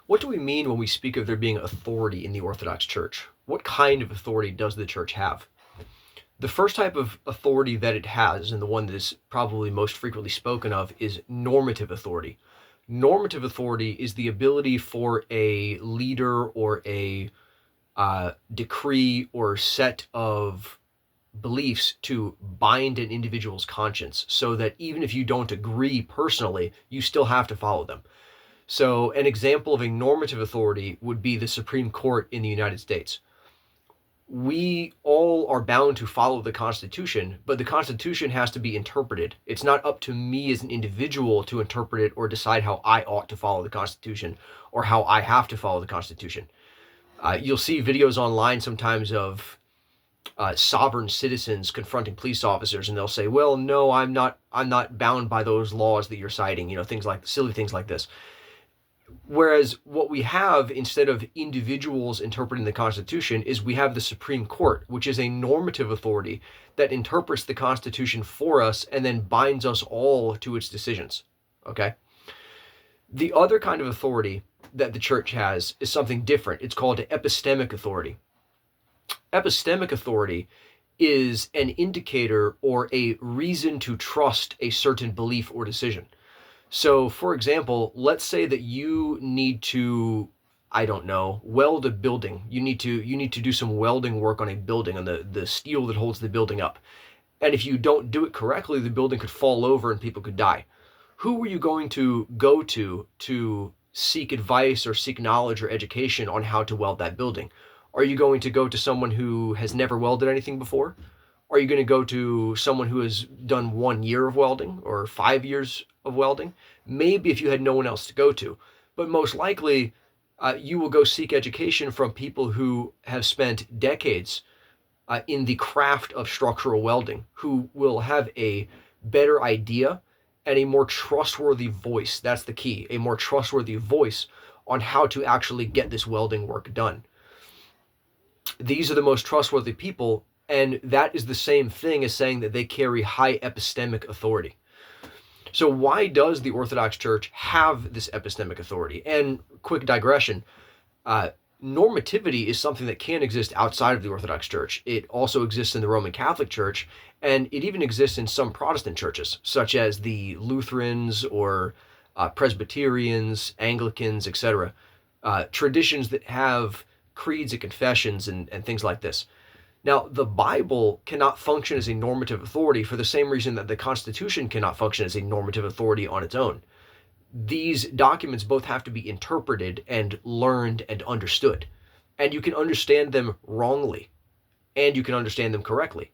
What do we mean when we speak of there being authority in the Orthodox Church? What kind of authority does the Church have? The first type of authority that it has, and the one that is probably most frequently spoken of, is normative authority. Normative authority is the ability for a leader or a decree or set of beliefs to bind an individual's conscience so that even if you don't agree personally, you still have to follow them. So, an example of a normative authority would be the Supreme Court in the United States. We all are bound to follow the Constitution, but the Constitution has to be interpreted. It's not up to me as an individual to interpret it or decide how I ought to follow the Constitution or how I have to follow the Constitution. You'll see videos online sometimes of sovereign citizens confronting police officers, and they'll say, "Well, no, I'm not bound by those laws that you're citing." Things like silly things like this. Whereas what we have instead of individuals interpreting the Constitution is we have the Supreme Court, which is a normative authority that interprets the Constitution for us and then binds us all to its decisions. Okay? The other kind of authority that the church has is something different. It's called epistemic authority. Epistemic authority is an indicator or a reason to trust a certain belief or decision. So, for example, let's say that you need to, I don't know, weld a building. You need to do some welding work on a building, on the steel that holds the building up. And if you don't do it correctly, the building could fall over and people could die. Who are you going to go to seek advice or seek knowledge or education on how to weld that building? Are you going to go to someone who has never welded anything before? Are you going to go to someone who has done 1 year of welding or 5 years of welding? Maybe if you had no one else to go to. But most likely, you will go seek education from people who have spent decades in the craft of structural welding, who will have a better idea and a more trustworthy voice. That's the key, a more trustworthy voice on how to actually get this welding work done. These are the most trustworthy people, and that is the same thing as saying that they carry high epistemic authority. So why does the Orthodox Church have this epistemic authority? And quick digression, normativity is something that can exist outside of the Orthodox Church. It also exists in the Roman Catholic Church, and it even exists in some Protestant churches, such as the Lutherans or Presbyterians, Anglicans, etc. Traditions that have creeds and confessions and things like this. Now, the Bible cannot function as a normative authority for the same reason that the Constitution cannot function as a normative authority on its own. These documents both have to be interpreted and learned and understood. And you can understand them wrongly, and you can understand them correctly.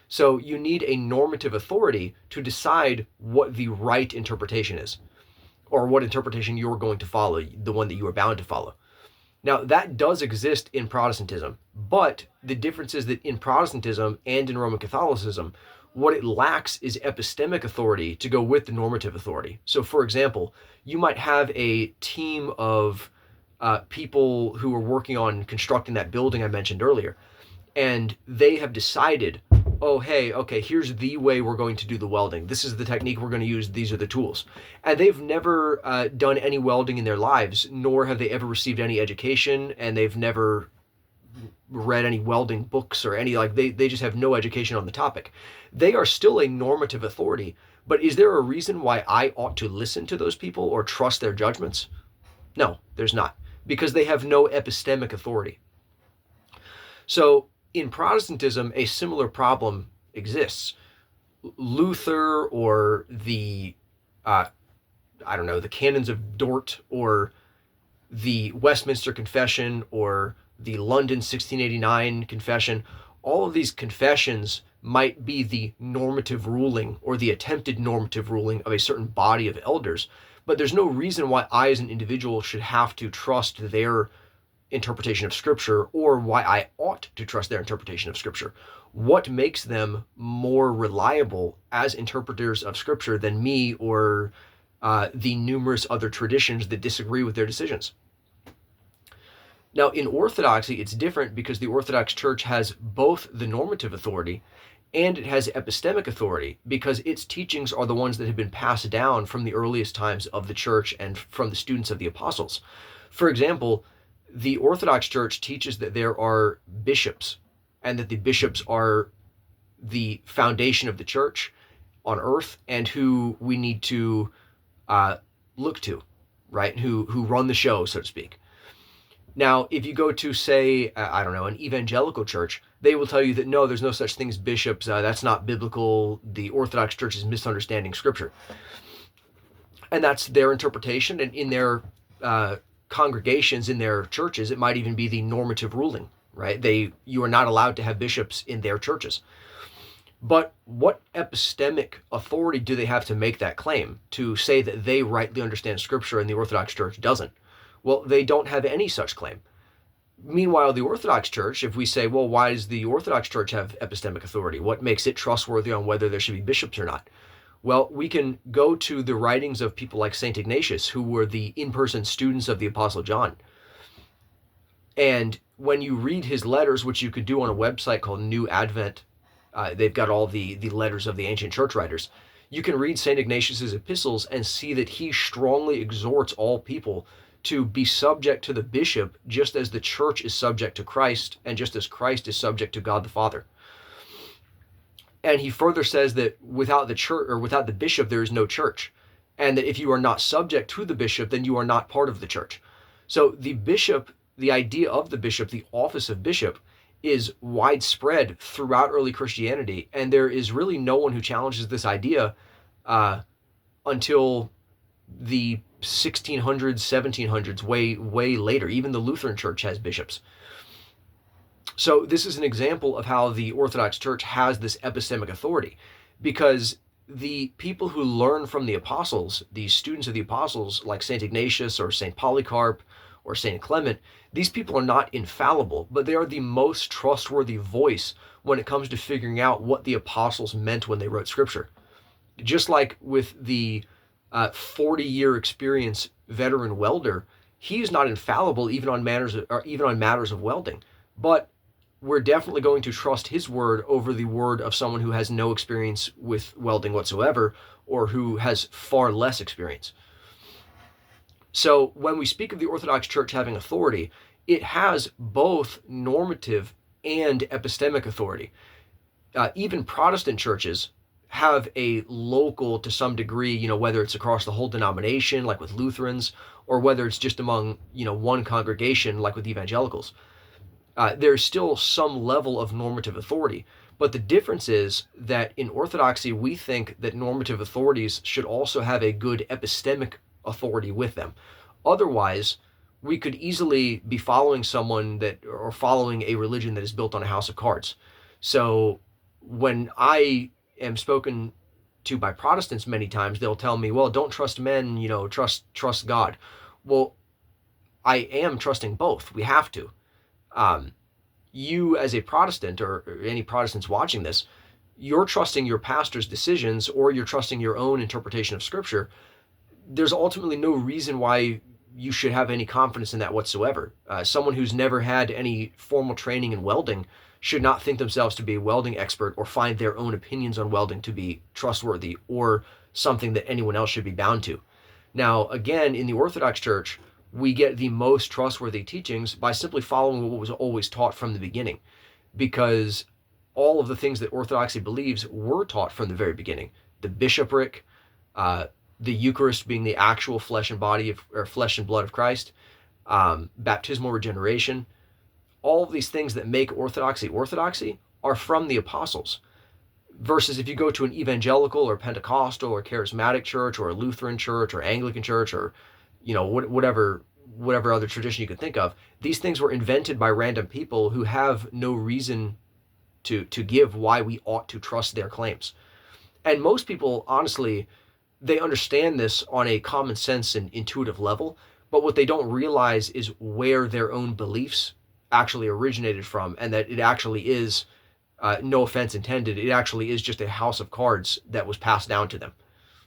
So you need a normative authority to decide what the right interpretation is, or what interpretation you're going to follow, the one that you are bound to follow. Now, that does exist in Protestantism, but the difference is that in Protestantism and in Roman Catholicism, what it lacks is epistemic authority to go with the normative authority. So, for example, you might have a team of people who are working on constructing that building I mentioned earlier, and they have decided, oh, hey, okay, here's the way we're going to do the welding. This is the technique we're going to use. These are the tools. And they've never done any welding in their lives, nor have they ever received any education, and they've never read any welding books or any, like, they just have no education on the topic. They are still a normative authority, but is there a reason why I ought to listen to those people or trust their judgments? No, there's not, because they have no epistemic authority. So, in Protestantism, a similar problem exists. Luther or the, the Canons of Dort or the Westminster Confession or the London 1689 Confession, all of these confessions might be the normative ruling or the attempted normative ruling of a certain body of elders, but there's no reason why I as an individual should have to trust their interpretation of Scripture, or why I ought to trust their interpretation of Scripture. What makes them more reliable as interpreters of Scripture than me or the numerous other traditions that disagree with their decisions? Now, in Orthodoxy, it's different because the Orthodox Church has both the normative authority And it has epistemic authority because its teachings are the ones that have been passed down from the earliest times of the church and from the students of the apostles. For example, the Orthodox Church teaches that there are bishops and that the bishops are the foundation of the church on earth and who we need to uh, look to, right? Who run the show, so to speak. Now, if you go to, say, I don't know, an evangelical church, they will tell you that no, there's no such thing as bishops. That's not biblical. The Orthodox Church is misunderstanding Scripture. And that's their interpretation. And in their congregations, in their churches, it might even be the normative ruling, right? You are not allowed to have bishops in their churches. But what epistemic authority do they have to make that claim, to say that they rightly understand Scripture and the Orthodox Church doesn't? Well, they don't have any such claim. Meanwhile, the Orthodox Church, if we say, well, why does the Orthodox Church have epistemic authority? What makes it trustworthy on whether there should be bishops or not? Well, we can go to the writings of people like St. Ignatius, who were the in-person students of the Apostle John. And when you read his letters, which you could do on a website called New Advent, they've got all the letters of the ancient church writers. You can read St. Ignatius's epistles and see that he strongly exhorts all people to be subject to the bishop, just as the church is subject to Christ, and just as Christ is subject to God the Father. And he further says that without the church, or without the bishop, there is no church. And that if you are not subject to the bishop, then you are not part of the church. So the bishop, the idea of the bishop, the office of bishop, is widespread throughout early Christianity. And there is really no one who challenges this idea until the 1600s, 1700s, way later. Even the Lutheran Church has bishops. So this is an example of how the Orthodox Church has this epistemic authority, because the people who learn from the apostles, the students of the apostles, like St. Ignatius or St. Polycarp or St. Clement, these people are not infallible, but they are the most trustworthy voice when it comes to figuring out what the apostles meant when they wrote Scripture. Just like with the 40-year experience veteran welder, he is not infallible even on matters of welding. But we're definitely going to trust his word over the word of someone who has no experience with welding whatsoever, or who has far less experience. So when we speak of the Orthodox Church having authority, it has both normative and epistemic authority. Even Protestant churches have a local, to some degree, whether it's across the whole denomination, like with Lutherans, or whether it's just among, one congregation, like with evangelicals. There's still some level of normative authority. But the difference is that in Orthodoxy, we think that normative authorities should also have a good epistemic authority with them. Otherwise, we could easily be following following a religion that is built on a house of cards. So when I am spoken to by Protestants many times, they'll tell me, well, don't trust men, trust God. Well, I am trusting both. We have to. You as a Protestant, or any Protestants watching this, you're trusting your pastor's decisions, or you're trusting your own interpretation of Scripture. There's ultimately no reason why you should have any confidence in that whatsoever. Someone who's never had any formal training in welding should not think themselves to be a welding expert, or find their own opinions on welding to be trustworthy or something that anyone else should be bound to. Now, again, in the Orthodox Church, we get the most trustworthy teachings by simply following what was always taught from the beginning, because all of the things that Orthodoxy believes were taught from the very beginning. The bishopric, the Eucharist being the actual flesh and blood of Christ, baptismal regeneration, all of these things that make orthodoxy are from the apostles. Versus if you go to an evangelical or Pentecostal or charismatic church, or a Lutheran church or Anglican church, or whatever other tradition you could think of, these things were invented by random people who have no reason to give why we ought to trust their claims. And most people, honestly, they understand this on a common sense and intuitive level, but what they don't realize is where their own beliefs actually originated from, and that it actually is, no offense intended, it actually is just a house of cards that was passed down to them.